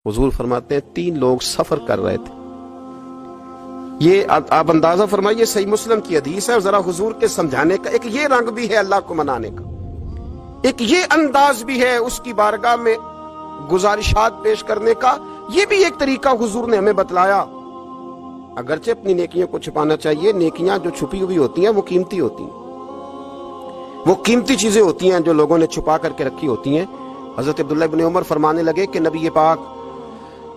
हुजूर फरमाते हैं 3 लोग सफर कर रहे थे। ये आप अंदाजा फरमाइए, सही मुस्लिम की हदीस है। और जरा हुजूर के समझाने का एक ये रंग भी है अल्लाह को मनाने का, एक ये अंदाज भी है उसकी बारगाह में गुजारिशात पेश करने का। ये भी एक तरीका हुजूर ने हमें बतलाया। अगरचे अपनी नेकियों को छुपाना चाहिए, नेकियां जो छुपी हुई होती हैं वो कीमती होती हैं, वो कीमती चीजें होती हैं जो लोगों ने छुपा करके रखी होती हैं। हजरत अब्दुल्लाह इब्न उमर फरमाने लगे कि नबी पाक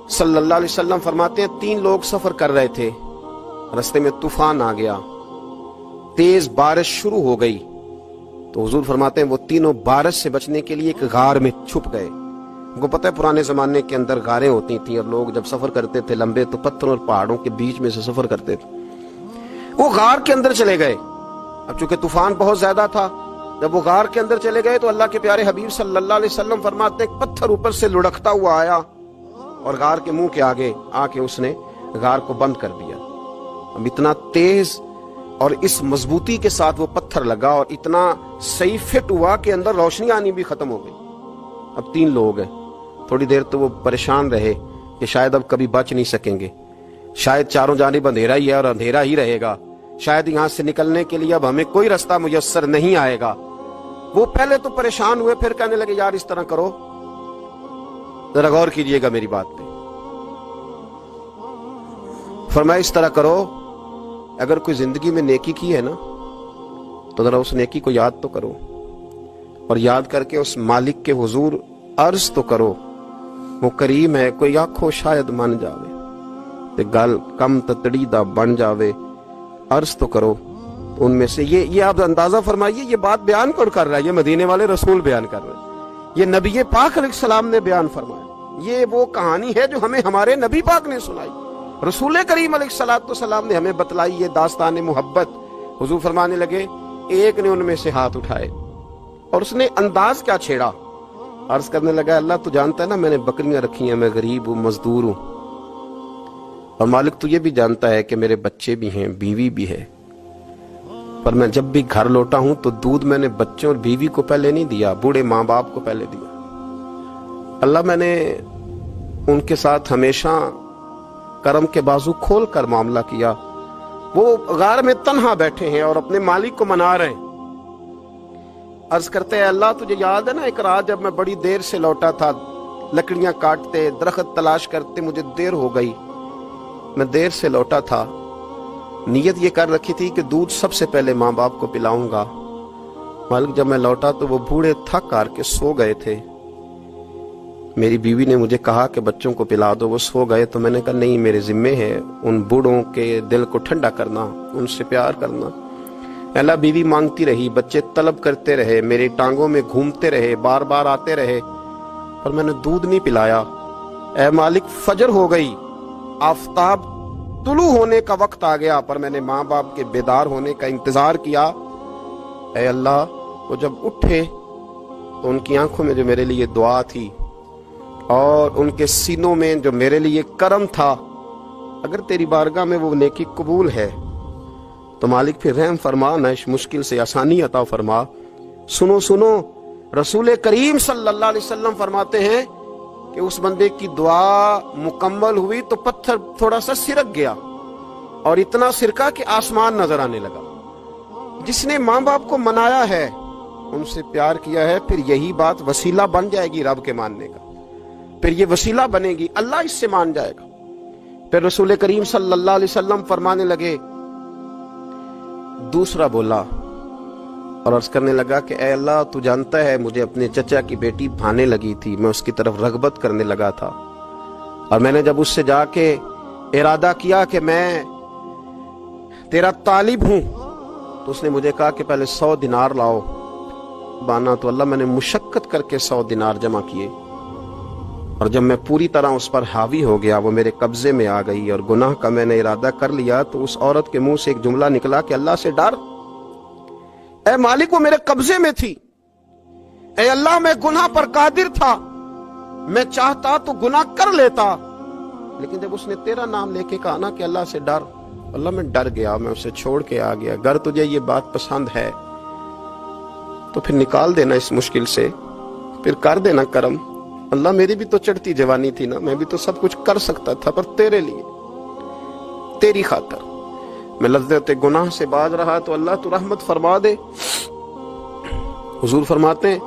सल्लल्लाहु अलैहि वसल्लम फरमाते हैं 3 लोग सफर कर रहे थे, रास्ते में तूफान आ गया, तेज बारिश शुरू हो गई, तो हुजूर फरमाते हैं वो तीनों बारिश से बचने के लिए एक गार में छुप गए। उनको पता है पुराने जमाने के अंदर गारें होती थी और लोग जब सफर करते थे लंबे तो पत्थरों और पहाड़ों के बीच में से सफर करते थे। वो गार के अंदर चले गए। अब चूंकि तूफान बहुत ज्यादा था, जब वो गार के अंदर चले गए तो अल्लाह के प्यारे हबीब सल्लल्लाहु अलैहि वसल्लम फरमाते हैं पत्थर ऊपर से लुढ़कता हुआ आया और गार के मुंह के आगे आके उसने गार को बंद कर दिया। अब इतना तेज और इस मजबूती के साथ वो पत्थर लगा और इतना सही फिट हुआ कि अंदर रोशनी आनी भी खत्म हो गई। अब 3 लोग हैं। थोड़ी देर तो वो परेशान रहे कि शायद अब कभी बच नहीं सकेंगे, शायद चारों जानिब अंधेरा ही है और अंधेरा ही रहेगा, शायद यहां से निकलने के लिए अब हमें कोई रास्ता मुयस्सर नहीं आएगा। वो पहले तो परेशान हुए, फिर कहने लगे यार इस तरह करो, जरा गौर कीजिएगा मेरी बात पे। फरमाया इस तरह करो, अगर कोई जिंदगी में नेकी की है ना तो जरा उस नेकी को याद तो करो और याद करके उस मालिक के हुजूर अर्ज तो करो, वो करीम है, कोई आखो शायद मन जावे ते गल कम ततड़ी दा बन जावे, अर्ज तो करो। तो उनमें से ये आप अंदाजा फरमाइए, ये बात बयान कौन कर रहा है? ये मदीने वाले रसूल बयान कर रहे हैं, ये नबी पाक अलैहिस्सलाम ने बयान फरमाया। ये वो कहानी है जो हमें हमारे नबी पाक ने सुनाई, रसूल करीम अलैहिस्सलाम ने हमें बतलाई, ये दास्तान मोहब्बत। हुजूर फरमाने लगे एक ने उनमें से हाथ उठाए और उसने अंदाज क्या छेड़ा, अर्ज करने लगा अल्लाह तू जानता है ना मैंने बकरियां रखी हैं, मैं गरीब हूं, मजदूर हूं, और मालिक तू ये भी जानता है कि मेरे बच्चे भी हैं, बीवी भी है, पर मैं जब भी घर लौटा हूं तो दूध मैंने बच्चों और बीवी को पहले नहीं दिया, बूढ़े माँ बाप को पहले दिया। अल्लाह मैंने उनके साथ हमेशा करम के बाजू खोल कर मामला किया। वो गार में तन्हा बैठे हैं और अपने मालिक को मना रहे हैं। अर्ज करते हैं अल्लाह तुझे याद है ना एक रात जब मैं बड़ी देर से लौटा था, लकड़ियां काटते दरख्त तलाश करते मुझे देर हो गई, मैं देर से लौटा था, नीयत ये कर रखी थी कि दूध सबसे पहले माँ बाप को पिलाऊंगा। मालिक जब मैं लौटा तो वो बूढ़े थक हार के सो गए थे। मेरी बीवी ने मुझे कहा कि बच्चों को पिला दो, वो सो गए, तो मैंने कहा नहीं मेरे जिम्मे है उन बूढ़ों के दिल को ठंडा करना, उनसे प्यार करना। अल्लाह बीवी मांगती रही, बच्चे तलब करते रहे, मेरी टांगों में घूमते रहे, बार बार आते रहे, पर मैंने दूध नहीं पिलाया। ऐ मालिक फजर हो गई, आफताब तुलू होने का वक्त आ गया, पर मैंने माँ बाप के बेदार होने का इंतजार किया। ऐ अल्लाह वो जब उठे तो उनकी आंखों में जो मेरे लिए दुआ थी और उनके सीनों में जो मेरे लिए करम था, अगर तेरी बारगाह में वो नेकी कबूल है तो मालिक फिर रहम फरमा, न इस मुश्किल से आसानी अता फरमा। सुनो सुनो, रसूल करीम सल्लल्लाहु अलैहि वसल्लम फरमाते हैं कि उस बंदे की दुआ मुकम्मल हुई तो पत्थर थोड़ा सा सिरक गया और इतना सिरका कि आसमान नजर आने लगा। जिसने माँ बाप को मनाया है, उनसे प्यार किया है, फिर यही बात वसीला बन जाएगी रब के मानने का, फिर ये वसीला बनेगी, अल्लाह इससे मान जाएगा। फिर रसूल करीम सल्लल्लाहु अलैहि वसल्लम फरमाने लगे, दूसरा बोला और अर्ज करने लगा कि ऐ अल्लाह तू जानता है मुझे अपने चचा की बेटी भाने लगी थी, मैं उसकी तरफ रगबत करने लगा था, और मैंने जब उससे जाके इरादा किया कि मैं तेरा तालिब हूं तो उसने मुझे कहा कि पहले 100 दिनार लाओ बाना, तो अल्लाह मैंने मुशक्कत करके 100 दिनार जमा किए, और जब मैं पूरी तरह उस पर हावी हो गया, वो मेरे कब्जे में आ गई और गुनाह का मैंने इरादा कर लिया, तो उस औरत के मुंह से एक जुमला निकला कि अल्लाह से डर। ऐ मालिक वो मेरे कब्जे में थी, ऐ अल्लाह मैं गुनाह पर कादिर था, मैं चाहता तो गुनाह कर लेता, लेकिन जब उसने तेरा नाम लेके कहा ना कि अल्लाह से डर, अल्लाह मैं डर गया, मैं उसे छोड़ के आ गया। अगर तुझे ये बात पसंद है तो फिर निकाल देना इस मुश्किल से, फिर कर देना करम, अल्लाह मेरी भी तो चढ़ती जवानी थी ना, मैं भी तो सब कुछ कर सकता था, पर तेरे लिए, तेरी खातर मैं लज्जत गुनाह से बाज रहा, तो अल्लाह तू रहमत फरमा दे। हुजूर फरमाते हैं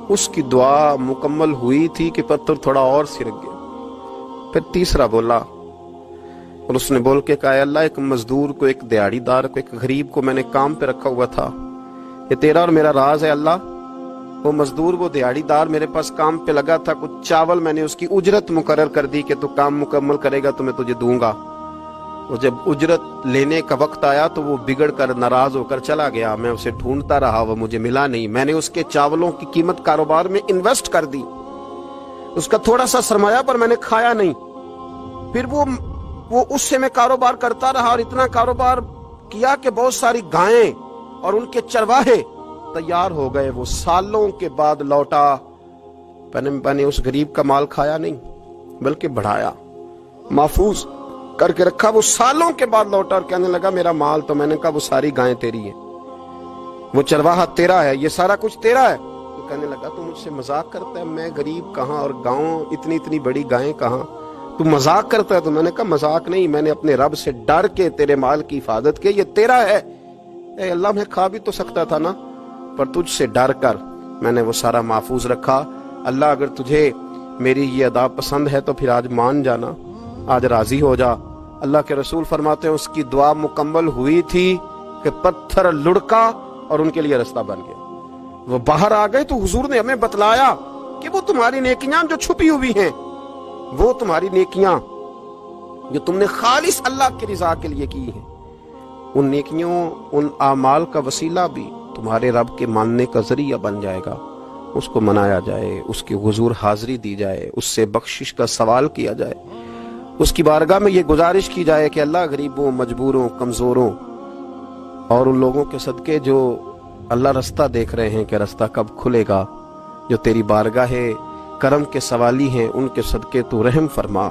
उसकी दुआ मुकम्मल हुई थी कि पत्थर थोड़ा और सिरक गया। फिर तीसरा बोला और उसने बोल के कहा, अल्लाह एक मजदूर को, एक दिहाड़ीदार को, एक गरीब को मैंने काम पे रखा हुआ था, ये तेरा और मेरा राज है अल्लाह। वो मजदूर, वो दिहाड़ीदार मेरे पास काम पे लगा था, कुछ चावल मैंने उसकी उजरत मुकर्रर कर दी कि तू काम मुकम्मल करेगा तो मैं तुझे दूंगा। वो जब उजरत लेने का वक्त आया तो वो बिगड़ कर, नाराज होकर चला गया। मैं उसे ढूंढता रहा, वो मुझे मिला नहीं। मैंने उसके चावलों की कीमत कारोबार में इन्वेस्ट कर दी, उसका थोड़ा सा सरमाया, पर मैंने खाया नहीं। फिर वो उससे मैं कारोबार करता रहा और इतना कारोबार किया कि बहुत सारी गायें और उनके चरवाहे तैयार हो गए। वो सालों के बाद लौटा, मैंने उस गरीब का माल खाया नहीं, बल्कि बढ़ाया, महफूज करके रखा। वो सालों के बाद लौटा और कहने लगा मेरा माल, तो मैंने कहा वो सारी गायें तेरी है, वो चरवाहा तेरा है, ये सारा कुछ तेरा है। तो कहने लगा तू मुझसे मजाक करता है, मैं गरीब कहाँ और गाँव इतनी इतनी बड़ी गायें कहाँ, तू मजाक करता है। तो मैंने कहा मजाक नहीं, मैंने अपने रब से डर के तेरे माल की हिफाजत की, ये तेरा है। ए अल्लाह, मैं खा भी तो सकता था ना, पर तुझसे डर कर मैंने वो सारा महफूज रखा। अल्लाह अगर तुझे मेरी ये अदा पसंद है तो फिर आज मान जाना, आज राजी हो जा। अल्लाह के रसूल फरमाते हैं उसकी दुआ मुकम्मल हुई थी कि पत्थर लुढ़का और उनके लिए रास्ता बन गया। वो बाहर आ गए तो हुजूर ने हमें बतलाया कि वो तुम्हारी नेकियां जो छुपी हुई हैं, वो तुम्हारी नेकियां जो तुमने खालिस अल्लाह की रिजा के लिए की हैं, उन नेकियों, उन आमाल का वसीला भी तुम्हारे रब के मानने का जरिया बन जाएगा। उसको मनाया जाए, उसके हुजूर हाजिरी दी जाए, उससे बख्शिश का सवाल किया जाए, उसकी बारगाह में ये गुजारिश की जाए कि अल्लाह गरीबों, मजबूरों, कमजोरों और उन लोगों के सदके जो अल्लाह रास्ता देख रहे हैं कि रास्ता कब खुलेगा, जो तेरी बारगाह करम के सवाली हैं, उनके सदके तू रहम फरमा।